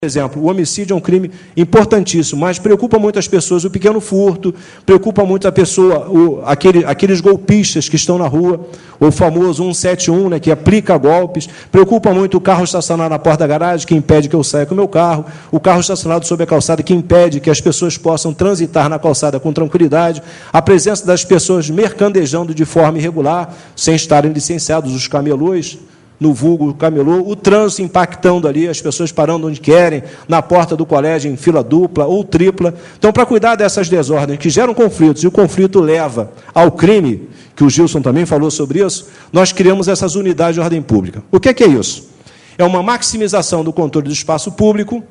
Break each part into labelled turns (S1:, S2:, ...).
S1: exemplo, o homicídio é um crime importantíssimo, mas preocupa muito as pessoas o pequeno furto, preocupa muito a pessoa, aqueles golpistas que estão na rua, o famoso 171, né, que aplica golpes, preocupa muito o carro estacionado na porta da garagem, que impede que eu saia com o meu carro, o carro estacionado sobre a calçada, que impede que as pessoas possam transitar na calçada com tranquilidade, a presença das pessoas mercandejando de forma irregular, sem estarem licenciados, os camelôs, no vulgo camelô, o trânsito impactando ali, as pessoas parando onde querem, na porta do colégio em fila dupla ou tripla. Então, para cuidar dessas desordens que geram conflitos, e o conflito leva ao crime, que o Gilson também falou sobre isso, nós criamos essas unidades de ordem pública. O que é isso? É uma maximização do controle do espaço público.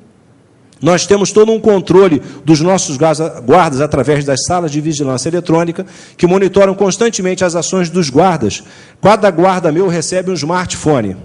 S1: Nós temos todo um controle dos nossos guardas através das salas de vigilância eletrônica, que monitoram constantemente as ações dos guardas. Cada guarda meu recebe um smartphone.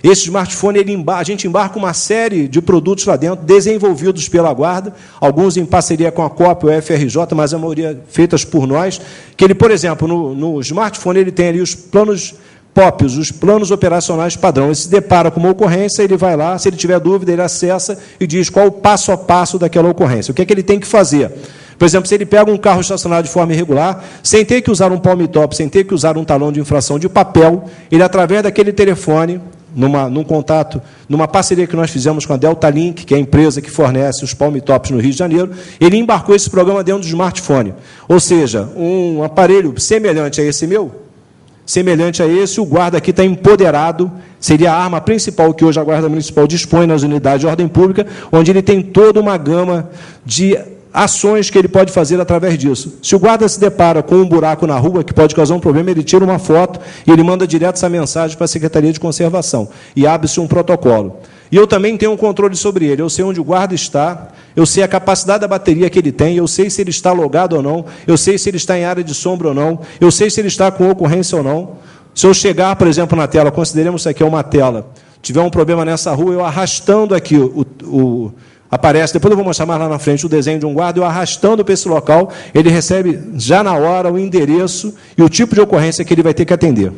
S1: Esse smartphone, a gente embarca uma série de produtos lá dentro, desenvolvidos pela guarda, alguns em parceria com a COP, o FRJ, mas a maioria feitas por nós, que ele, por exemplo, no smartphone, ele tem ali os planos POPs, os planos operacionais padrão. Ele se depara com uma ocorrência, ele vai lá, se ele tiver dúvida, ele acessa e diz qual o passo a passo daquela ocorrência. O que é que ele tem que fazer? Por exemplo, se ele pega um carro estacionado de forma irregular, sem ter que usar um palme-top, sem ter que usar um talão de infração de papel, ele, através daquele telefone, num contato, numa parceria que nós fizemos com a Delta Link, que é a empresa que fornece os palme-tops no Rio de Janeiro, ele embarcou esse programa dentro do smartphone. Ou seja, um aparelho semelhante a esse meu, semelhante a esse, o guarda aqui está empoderado, seria a arma principal que hoje a Guarda Municipal dispõe nas unidades de ordem pública, onde ele tem toda uma gama de ações que ele pode fazer através disso. Se o guarda se depara com um buraco na rua que pode causar um problema, ele tira uma foto e ele manda direto essa mensagem para a Secretaria de Conservação e abre-se um protocolo. E eu também tenho um controle sobre ele, eu sei onde o guarda está, eu sei a capacidade da bateria que ele tem, eu sei se ele está logado ou não, eu sei se ele está em área de sombra ou não, eu sei se ele está com ocorrência ou não. Se eu chegar, por exemplo, na tela, consideremos isso aqui é uma tela, tiver um problema nessa rua, eu arrastando aqui aparece, depois eu vou mostrar mais lá na frente o desenho de um guarda, eu arrastando para esse local, ele recebe já na hora o endereço e o tipo de ocorrência que ele vai ter que atender.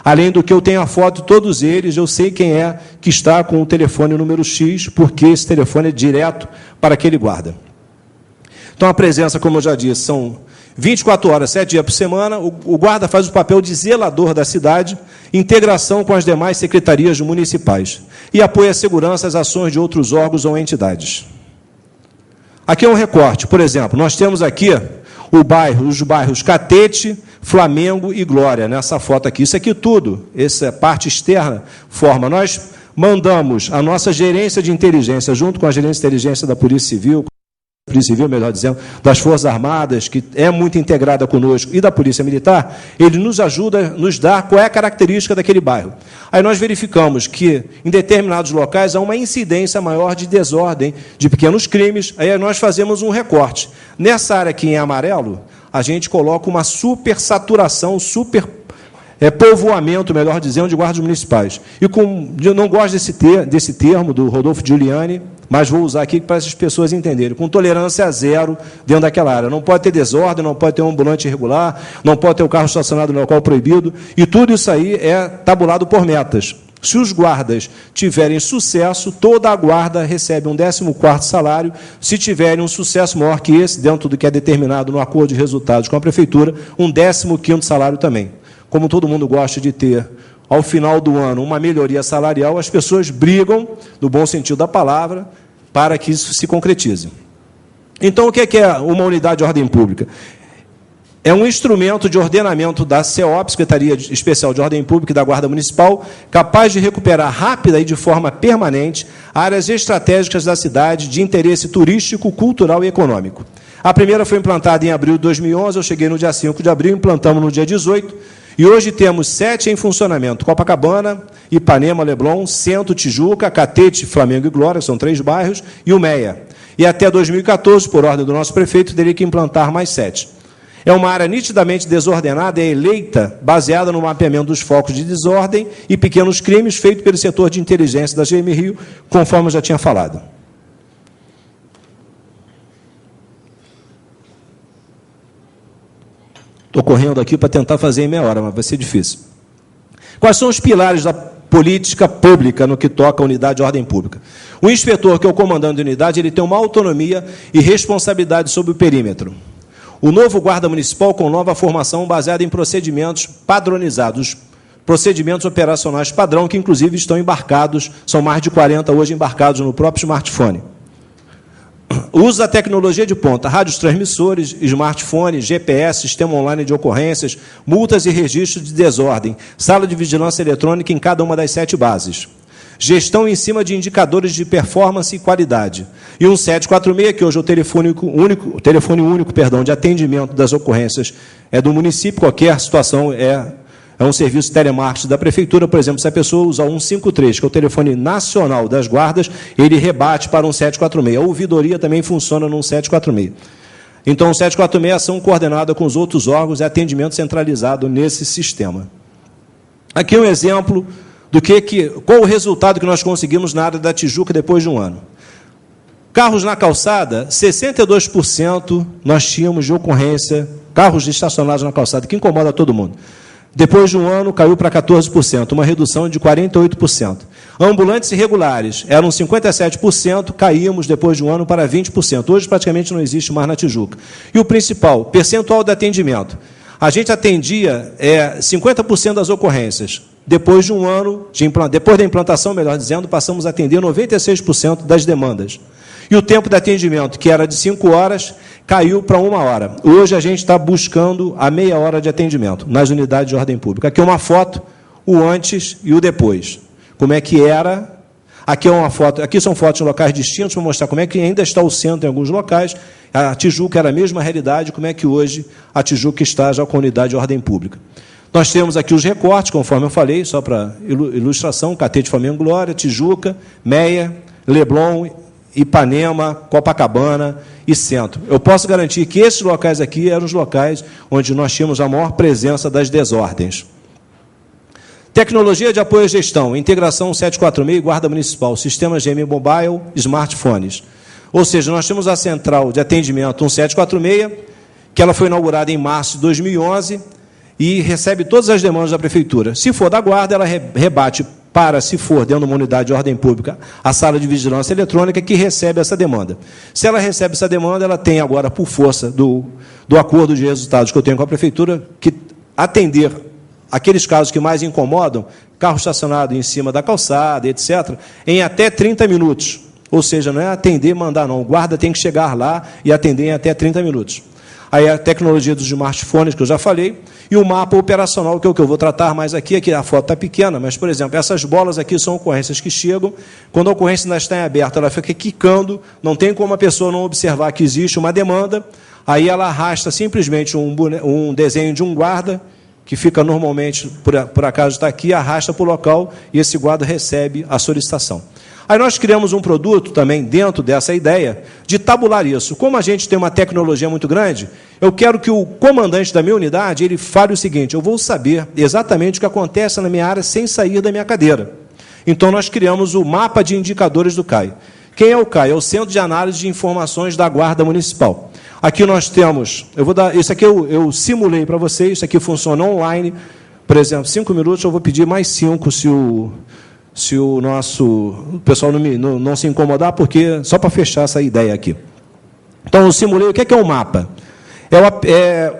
S1: Além do que eu tenho a foto de todos eles, eu sei quem é que está com o telefone número X, porque esse telefone é direto para aquele guarda. Então, a presença, como eu já disse, são 24 horas, 7 dias por semana, o guarda faz o papel de zelador da cidade, integração com as demais secretarias municipais e apoia a segurança às ações de outros órgãos ou entidades. Aqui é um recorte, por exemplo, nós temos aqui os bairros Catete, Flamengo e Glória, nessa foto aqui. Isso aqui tudo, essa parte externa, forma. Nós mandamos a nossa gerência de inteligência, junto com a gerência de inteligência da Polícia Civil, melhor dizendo, das Forças Armadas, que é muito integrada conosco, e da Polícia Militar, ele nos ajuda, nos dá qual é a característica daquele bairro. Aí nós verificamos que, em determinados locais, há uma incidência maior de desordem, de pequenos crimes, aí nós fazemos um recorte. Nessa área aqui em amarelo, a gente coloca uma supersaturação, povoamento, melhor dizendo, de guardas municipais. E eu não gosto desse termo do Rodolfo Giuliani, mas vou usar aqui para as pessoas entenderem, com tolerância zero dentro daquela área. Não pode ter desordem, não pode ter um ambulante irregular, não pode ter o carro estacionado no local proibido, e tudo isso aí é tabulado por metas. Se os guardas tiverem sucesso, toda a guarda recebe um 14º salário. Se tiverem um sucesso maior que esse, dentro do que é determinado no acordo de resultados com a Prefeitura, um 15º salário também. Como todo mundo gosta de ter, ao final do ano, uma melhoria salarial, as pessoas brigam, no bom sentido da palavra, para que isso se concretize. Então, o que é uma unidade de ordem pública? É um instrumento de ordenamento da CEOP, Secretaria Especial de Ordem Pública e da Guarda Municipal, capaz de recuperar rápida e de forma permanente áreas estratégicas da cidade de interesse turístico, cultural e econômico. A primeira foi implantada em abril de 2011, eu cheguei no dia 5 de abril, implantamos no dia 18, e hoje temos 7 em funcionamento: Copacabana, Ipanema, Leblon, Centro, Tijuca, Catete, Flamengo e Glória, são 3 bairros, e o Meia. E até 2014, por ordem do nosso prefeito, teria que implantar mais 7. É uma área nitidamente desordenada, é eleita baseada no mapeamento dos focos de desordem e pequenos crimes feito pelo setor de inteligência da GM Rio, conforme eu já tinha falado. Estou correndo aqui para tentar fazer em meia hora, mas vai ser difícil. Quais são os pilares da política pública no que toca à unidade de ordem pública. O inspetor, que é o comandante da unidade, ele tem uma autonomia e responsabilidade sobre o perímetro. O novo guarda municipal, com nova formação baseada em procedimentos padronizados, procedimentos operacionais padrão, que inclusive estão embarcados, são mais de 40 hoje embarcados no próprio smartphone. O uso da tecnologia de ponta, rádios transmissores, smartphones, GPS, sistema online de ocorrências, multas e registros de desordem, sala de vigilância eletrônica em cada uma das 7 bases. Gestão em cima de indicadores de performance e qualidade. E um 746, que hoje é o telefone único de atendimento das ocorrências é do município, qualquer situação é um serviço de telemarketing da prefeitura. Por exemplo, se a pessoa usar um 153, que é o telefone nacional das guardas, ele rebate para um 746. A ouvidoria também funciona num 746. Então, o 746 é ação coordenada com os outros órgãos e atendimento centralizado nesse sistema. Aqui um exemplo do qual o resultado que nós conseguimos na área da Tijuca depois de um ano. Carros na calçada, 62% nós tínhamos de ocorrência, carros estacionados na calçada, que incomoda todo mundo. Depois de um ano, caiu para 14%, uma redução de 48%. Ambulantes irregulares eram 57%, caímos depois de um ano para 20%. Hoje, praticamente, não existe mais na Tijuca. E o principal, percentual de atendimento. A gente atendia 50% das ocorrências. Depois de um ano, depois da implantação, melhor dizendo, passamos a atender 96% das demandas. E o tempo de atendimento, que era de 5 horas, caiu para 1 hora. Hoje a gente está buscando a meia hora de atendimento nas unidades de ordem pública. Aqui é uma foto, o antes e o depois. Como é que era? Aqui é uma foto, aqui são fotos em locais distintos para mostrar como é que ainda está o centro em alguns locais. A Tijuca era a mesma realidade, como é que hoje a Tijuca está já com a unidade de ordem pública. Nós temos aqui os recortes, conforme eu falei, só para ilustração: Catete, Flamengo, Glória, Tijuca, Meia, Leblon, Ipanema, Copacabana e Centro. Eu posso garantir que esses locais aqui eram os locais onde nós tínhamos a maior presença das desordens. Tecnologia de apoio à gestão, integração 746 e Guarda Municipal, sistemas GM Mobile, smartphones. Ou seja, nós temos a central de atendimento 1746, que ela foi inaugurada em março de 2011 e recebe todas as demandas da prefeitura. Se for da guarda, ela rebate para, se for dentro de uma unidade de ordem pública, a sala de vigilância eletrônica, que recebe essa demanda. Se ela recebe essa demanda, ela tem agora, por força do acordo de resultados que eu tenho com a prefeitura, que atender aqueles casos que mais incomodam, carro estacionado em cima da calçada, etc., em até 30 minutos. Ou seja, não é atender e mandar, não. O guarda tem que chegar lá e atender em até 30 minutos. Aí a tecnologia dos smartphones, que eu já falei, e o mapa operacional, que é o que eu vou tratar mais aqui. Aqui a foto está pequena, mas, por exemplo, essas bolas aqui são ocorrências que chegam. Quando a ocorrência ainda está em aberto, ela fica quicando, não tem como a pessoa não observar que existe uma demanda, aí ela arrasta simplesmente um desenho de um guarda, que fica normalmente, por acaso está aqui, arrasta para o local e esse guarda recebe a solicitação. Aí nós criamos um produto também dentro dessa ideia de tabular isso. Como a gente tem uma tecnologia muito grande, eu quero que o comandante da minha unidade ele fale o seguinte: eu vou saber exatamente o que acontece na minha área sem sair da minha cadeira. Então nós criamos o mapa de indicadores do CAI. Quem é o CAI? É o Centro de Análise de Informações da Guarda Municipal. Aqui nós temos, isso aqui eu simulei para vocês, isso aqui funciona online. Por exemplo, 5 minutos, eu vou pedir mais 5 se o pessoal não se incomodar, porque só para fechar essa ideia aqui. Então, eu simulei. O que é o mapa?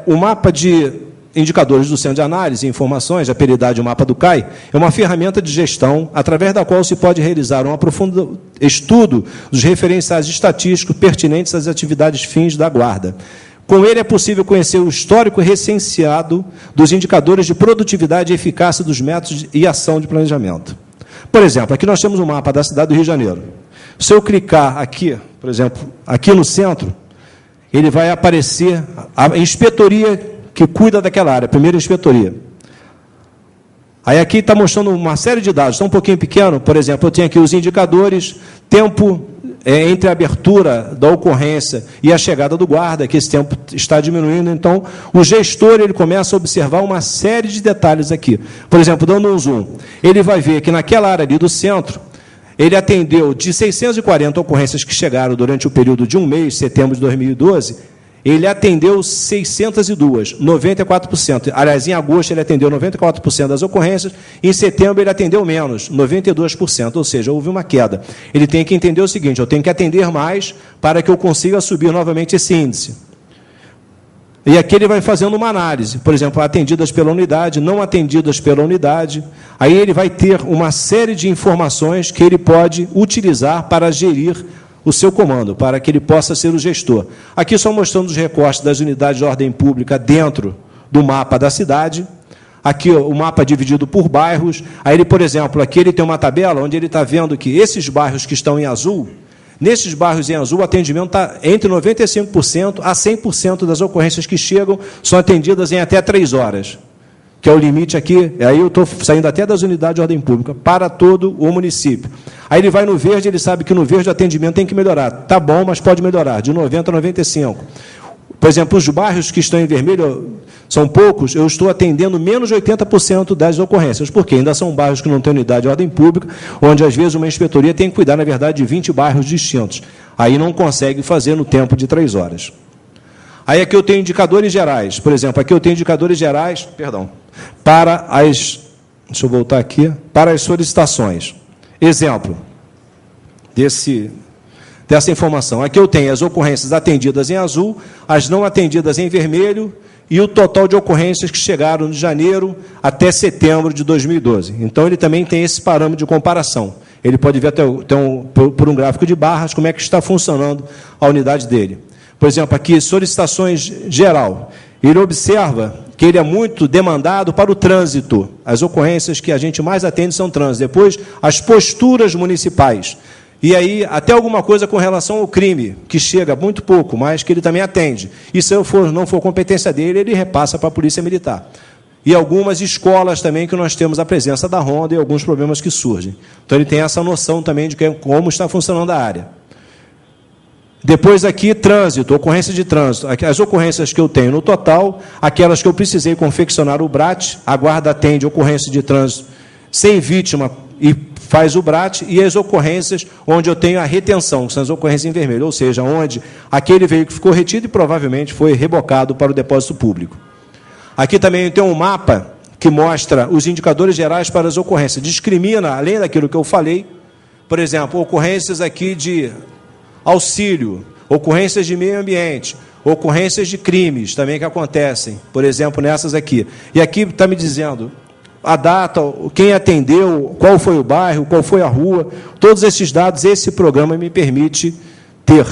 S1: O mapa de indicadores do Centro de Análise e Informações, apelidado de Mapa do CAI, é uma ferramenta de gestão através da qual se pode realizar um aprofundo estudo dos referenciais estatísticos pertinentes às atividades fins da Guarda. Com ele é possível conhecer o histórico recenseado dos indicadores de produtividade e eficácia dos métodos e ação de planejamento. Por exemplo, aqui nós temos um mapa da cidade do Rio de Janeiro. Se eu clicar aqui, por exemplo, aqui no centro, ele vai aparecer a inspetoria que cuida daquela área, a primeira inspetoria. Aí aqui está mostrando uma série de dados, está um pouquinho pequeno. Por exemplo, eu tenho aqui os indicadores, tempo entre a abertura da ocorrência e a chegada do guarda, que esse tempo está diminuindo. Então, o gestor ele começa a observar uma série de detalhes aqui. Por exemplo, dando um zoom, ele vai ver que naquela área ali do centro, ele atendeu de 640 ocorrências que chegaram durante o período de um mês, setembro de 2012, ele atendeu 602, 94%. Aliás, em agosto ele atendeu 94% das ocorrências, em setembro ele atendeu menos, 92%, ou seja, houve uma queda. Ele tem que entender o seguinte, eu tenho que atender mais para que eu consiga subir novamente esse índice. E aqui ele vai fazendo uma análise, por exemplo, atendidas pela unidade, não atendidas pela unidade, aí ele vai ter uma série de informações que ele pode utilizar para gerir o seu comando, para que ele possa ser o gestor. Aqui só mostrando os recortes das unidades de ordem pública dentro do mapa da cidade. Aqui o mapa dividido por bairros. Aí ele, por exemplo, aqui ele tem uma tabela onde ele está vendo que esses bairros que estão em azul, nesses bairros em azul, o atendimento está entre 95% a 100% das ocorrências que chegam são atendidas em até 3 horas. Que é o limite aqui, aí eu estou saindo até das unidades de ordem pública, para todo o município. Aí ele vai no verde, ele sabe que no verde o atendimento tem que melhorar. Está bom, mas pode melhorar, de 90% a 95%. Por exemplo, os bairros que estão em vermelho, são poucos, eu estou atendendo menos de 80% das ocorrências, porque ainda são bairros que não têm unidade de ordem pública, onde, às vezes, uma inspetoria tem que cuidar, na verdade, de 20 bairros distintos. Aí não consegue fazer no tempo de 3 horas. Aí aqui eu tenho indicadores gerais. Por exemplo, aqui eu tenho indicadores gerais, para as... Deixa eu voltar aqui. Para as solicitações. Exemplo dessa informação. Aqui eu tenho as ocorrências atendidas em azul, as não atendidas em vermelho e o total de ocorrências que chegaram de janeiro até setembro de 2012. Então, ele também tem esse parâmetro de comparação. Ele pode ver até por um gráfico de barras como é que está funcionando a unidade dele. Por exemplo, aqui, solicitações geral. Ele observa que ele é muito demandado para o trânsito. As ocorrências que a gente mais atende são trânsito. Depois, as posturas municipais. E aí, até alguma coisa com relação ao crime, que chega muito pouco, mas que ele também atende. E se não for competência dele, ele repassa para a Polícia Militar. E algumas escolas também que nós temos a presença da ronda e alguns problemas que surgem. Então, ele tem essa noção também de como está funcionando a área. Depois aqui, trânsito, ocorrência de trânsito. As ocorrências que eu tenho no total, aquelas que eu precisei confeccionar o BRAT, a guarda atende ocorrência de trânsito sem vítima e faz o BRAT, e as ocorrências onde eu tenho a retenção, que são as ocorrências em vermelho, ou seja, onde aquele veículo ficou retido e provavelmente foi rebocado para o depósito público. Aqui também tem um mapa que mostra os indicadores gerais para as ocorrências. Discrimina, além daquilo que eu falei, por exemplo, ocorrências aqui de auxílio, ocorrências de meio ambiente, ocorrências de crimes também que acontecem, por exemplo, nessas aqui. E aqui está me dizendo a data, quem atendeu, qual foi o bairro, qual foi a rua, todos esses dados, esse programa me permite ter.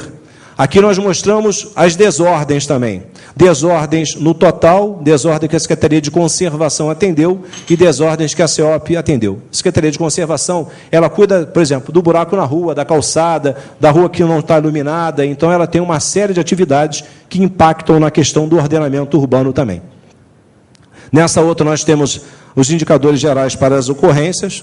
S1: Aqui nós mostramos as desordens também. Desordens no total, desordem que a Secretaria de Conservação atendeu e desordens que a CEOP atendeu. A Secretaria de Conservação, ela cuida, por exemplo, do buraco na rua, da calçada, da rua que não está iluminada, então ela tem uma série de atividades que impactam na questão do ordenamento urbano também. Nessa outra nós temos os indicadores gerais para as ocorrências.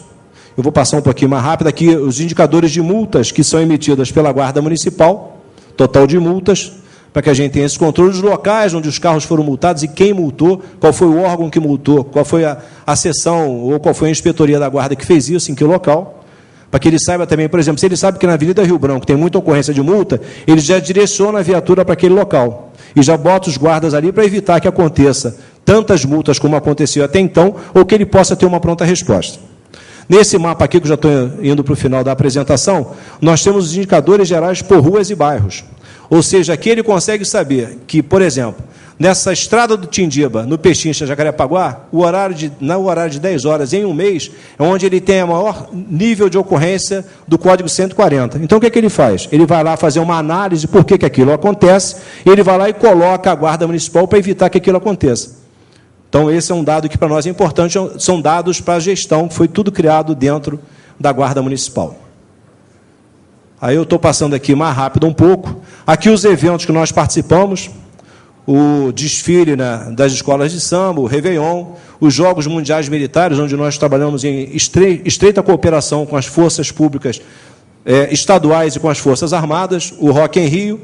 S1: Eu vou passar um pouquinho mais rápido aqui, os indicadores de multas que são emitidas pela Guarda Municipal, total de multas, para que a gente tenha esse controle dos locais onde os carros foram multados e quem multou, qual foi o órgão que multou, qual foi a seção ou qual foi a inspetoria da Guarda que fez isso, em que local, para que ele saiba também, por exemplo, se ele sabe que na Avenida Rio Branco tem muita ocorrência de multa, ele já direciona a viatura para aquele local e já bota os guardas ali para evitar que aconteça tantas multas como aconteceu até então, ou que ele possa ter uma pronta resposta. Nesse mapa aqui, que eu já estou indo para o final da apresentação, nós temos os indicadores gerais por ruas e bairros. Ou seja, aqui ele consegue saber que, por exemplo, nessa estrada do Tindiba, no Pechincha, Jacarepaguá, no horário de 10 horas em um mês, é onde ele tem o maior nível de ocorrência do Código 140. Então, o que é que ele faz? Ele vai lá fazer uma análise por que aquilo acontece, e ele vai lá e coloca a Guarda Municipal para evitar que aquilo aconteça. Então, esse é um dado que para nós é importante, são dados para a gestão, que foi tudo criado dentro da Guarda Municipal. Aí eu estou passando aqui mais rápido um pouco. Aqui os eventos que nós participamos, o desfile das escolas de samba, o Réveillon, os Jogos Mundiais Militares, onde nós trabalhamos em estreita cooperação com as forças públicas estaduais e com as Forças Armadas, o Rock em Rio,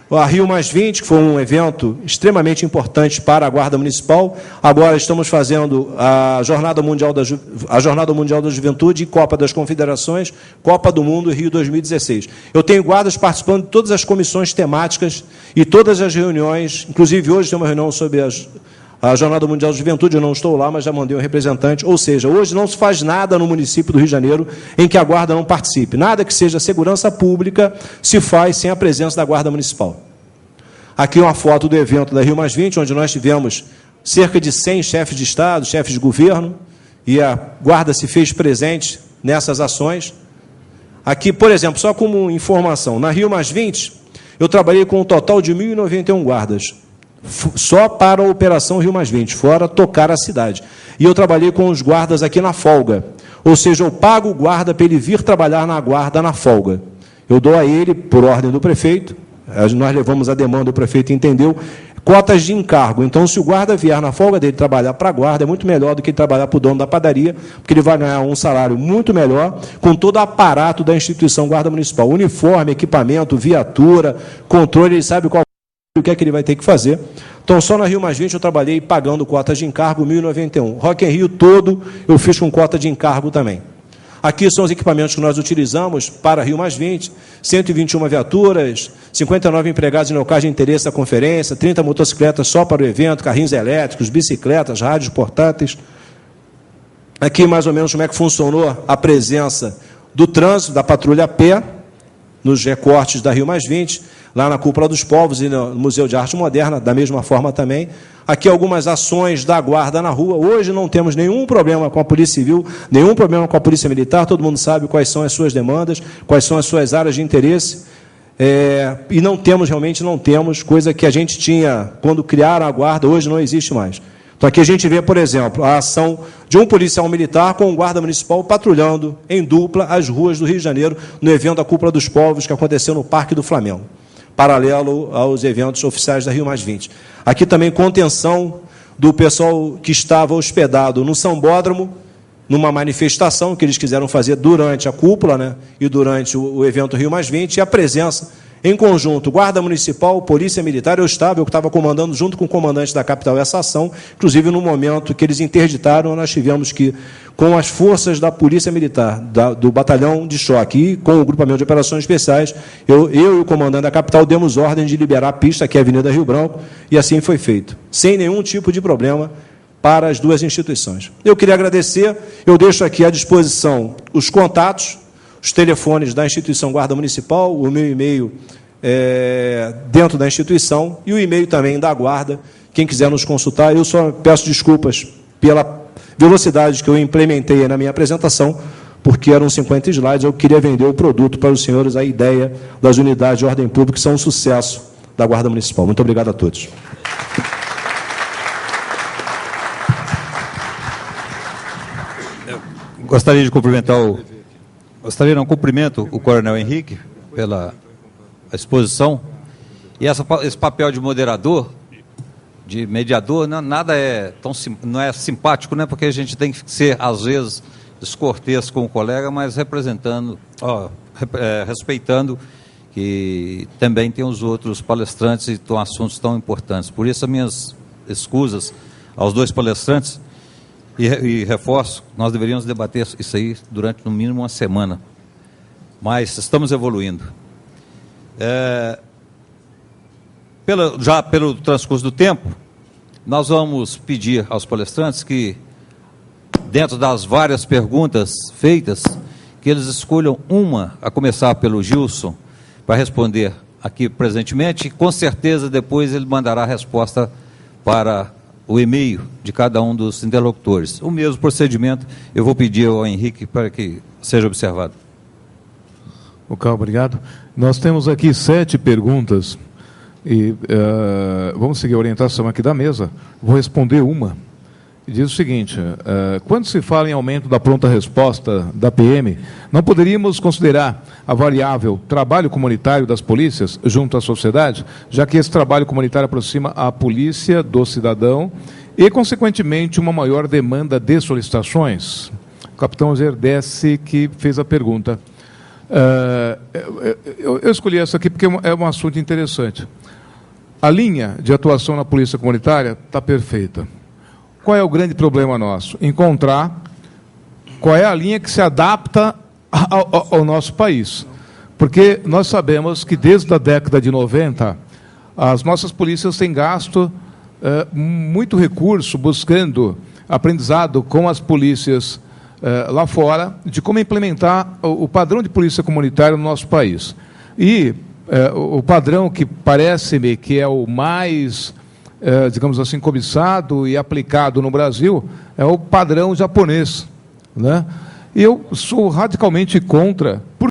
S1: A Rio+20, que foi um evento extremamente importante para a Guarda Municipal. Agora estamos fazendo a Jornada Mundial da Juventude e Copa das Confederações, Copa do Mundo Rio 2016. Eu tenho guardas participando de todas as comissões temáticas e todas as reuniões, inclusive hoje tem uma reunião sobre a Jornada Mundial da Juventude, eu não estou lá, mas já mandei um representante. Ou seja, hoje não se faz nada no município do Rio de Janeiro em que a Guarda não participe. Nada que seja segurança pública se faz sem a presença da Guarda Municipal. Aqui uma foto do evento da Rio+20, onde nós tivemos cerca de 100 chefes de Estado, chefes de governo, e a Guarda se fez presente nessas ações. Aqui, por exemplo, só como informação, na Rio+20, eu trabalhei com um total de 1.091 guardas, só para a Operação Rio+20, fora tocar a cidade. E eu trabalhei com os guardas aqui na folga, ou seja, eu pago o guarda para ele vir trabalhar na guarda na folga. Eu dou a ele, por ordem do prefeito, nós levamos a demanda, o prefeito entendeu, cotas de encargo. Então, se o guarda vier na folga dele trabalhar para a guarda, é muito melhor do que ele trabalhar para o dono da padaria, porque ele vai ganhar um salário muito melhor, com todo o aparato da instituição Guarda Municipal. Uniforme, equipamento, viatura, controle, ele sabe qual o que é que ele vai ter que fazer. Então, só na Rio+20 eu trabalhei pagando cotas de encargo, 1.091. Rock in Rio todo eu fiz com cota de encargo também. Aqui são os equipamentos que nós utilizamos para Rio+20, 121 viaturas, 59 empregados em locais de interesse da conferência, 30 motocicletas só para o evento, carrinhos elétricos, bicicletas, rádios portáteis. Aqui, mais ou menos, como é que funcionou a presença do trânsito, da patrulha a pé, nos recortes da Rio+20, lá na Cúpula dos Povos e no Museu de Arte Moderna, da mesma forma também. Aqui algumas ações da Guarda na rua. Hoje não temos nenhum problema com a Polícia Civil, nenhum problema com a Polícia Militar, todo mundo sabe quais são as suas demandas, quais são as suas áreas de interesse. E realmente não temos, coisa que a gente tinha quando criaram a Guarda, hoje não existe mais. Então, aqui a gente vê, por exemplo, a ação de um policial militar com um guarda municipal patrulhando em dupla as ruas do Rio de Janeiro, no evento da Cúpula dos Povos, que aconteceu no Parque do Flamengo, paralelo aos eventos oficiais da Rio+20. Aqui também contenção do pessoal que estava hospedado no Sambódromo, numa manifestação que eles quiseram fazer durante a cúpula, né, e durante o evento Rio+20, e a presença em conjunto, Guarda Municipal, Polícia Militar, eu que estava comandando junto com o comandante da capital essa ação, inclusive no momento que eles interditaram, nós tivemos que, com as forças da Polícia Militar, do Batalhão de Choque e com o Grupamento de Operações Especiais, eu e o comandante da capital demos ordem de liberar a pista, que é a Avenida Rio Branco, e assim foi feito, sem nenhum tipo de problema para as duas instituições. Eu queria agradecer, eu deixo aqui à disposição os contatos, os telefones da instituição Guarda Municipal, o meu e-mail dentro da instituição e o e-mail também da Guarda, quem quiser nos consultar. Eu só peço desculpas pela velocidade que eu implementei na minha apresentação, porque eram 50 slides, eu queria vender o produto para os senhores, a ideia das unidades de ordem pública, que são um sucesso da Guarda Municipal. Muito obrigado a todos.
S2: Gostaria de cumprimentar cumprimento o Coronel Henrique pela exposição. E esse papel de moderador, de mediador, não é simpático, né? Porque a gente tem que ser, às vezes, descortês com o colega, mas respeitando que também tem os outros palestrantes e assuntos tão importantes. Por isso, as minhas escusas aos dois palestrantes. E reforço, nós deveríamos debater isso aí durante, no mínimo, uma semana. Mas estamos evoluindo. Já pelo transcurso do tempo, nós vamos pedir aos palestrantes que, dentro das várias perguntas feitas, que eles escolham uma, a começar pelo Gilson, para responder aqui presentemente, e com certeza depois ele mandará a resposta para o e-mail de cada um dos interlocutores. O mesmo procedimento eu vou pedir ao Henrique para que seja observado.
S3: Ok, obrigado. Nós temos aqui 7 perguntas e vamos seguir a orientação aqui da mesa. Vou responder uma. Diz o seguinte: quando se fala em aumento da pronta resposta da PM, não poderíamos considerar a variável trabalho comunitário das polícias junto à sociedade, já que esse trabalho comunitário aproxima a polícia do cidadão e, consequentemente, uma maior demanda de solicitações? O capitão Zerdessi que fez a pergunta. Eu escolhi essa aqui porque é um assunto interessante. A linha de atuação na polícia comunitária está perfeita. Qual é o grande problema nosso? Encontrar qual é a linha que se adapta ao nosso país. Porque nós sabemos que desde a década de 90, as nossas polícias têm gasto muito recurso buscando aprendizado com as polícias lá fora de como implementar o padrão de polícia comunitária no nosso país. E o padrão que parece-me que é o mais, digamos assim, cobiçado e aplicado no Brasil é o padrão japonês, né? E eu sou radicalmente contra.